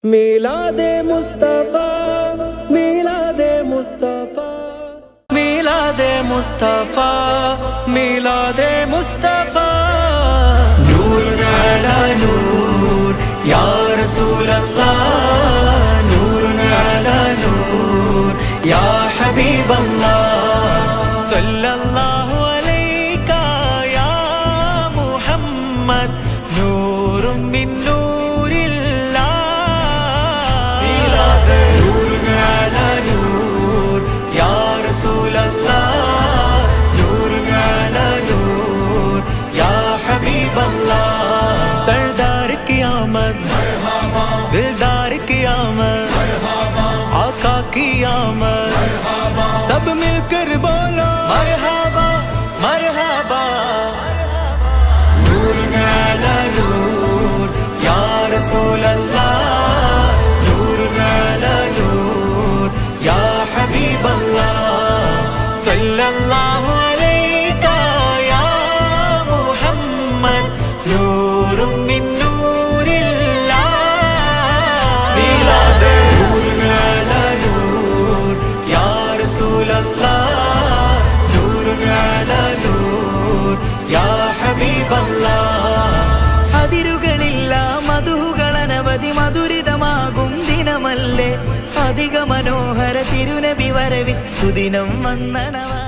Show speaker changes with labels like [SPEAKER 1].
[SPEAKER 1] मिलादे मुस्तफा मिलादे मुस्तफा मिलादे मुस्तफा मिलादे मुस्तफा
[SPEAKER 2] नूर अला नूर या रसूल अल्लाह, नूर अला नूर या हबीब अल्लाह, सल्लल्लाहु अलैका या मुहम्मद, नूर मिन नूरिल्लाह। मिलाद नूर अला नूर या रसूल अल्लाह, नूर अला नूर या हबीब अल्लाह, सरदार की आमद, दिलदार की आमद, आका की आमद, सब मिलकर बोलो मरहबा मरहबा। नूर अला नूर या रसूल अल्लाह, नूर अला नूर या हबीब अल्लाह, सल्लल्लाहु अलैका या मुहम्मद, नूर मिन नूरिल्लाह। मिलाद नूर अला नूर या रसूल अल्लाह, नूर अला नूर या हबीब अल्लाह। അതിരുകളില്ല മധുകളനവധി മധുരിതമാകും ദിനമല്ലേ, അധിക മനോഹര തിരുനബി വരവിൽ സുദിനം വന്ദനവാ.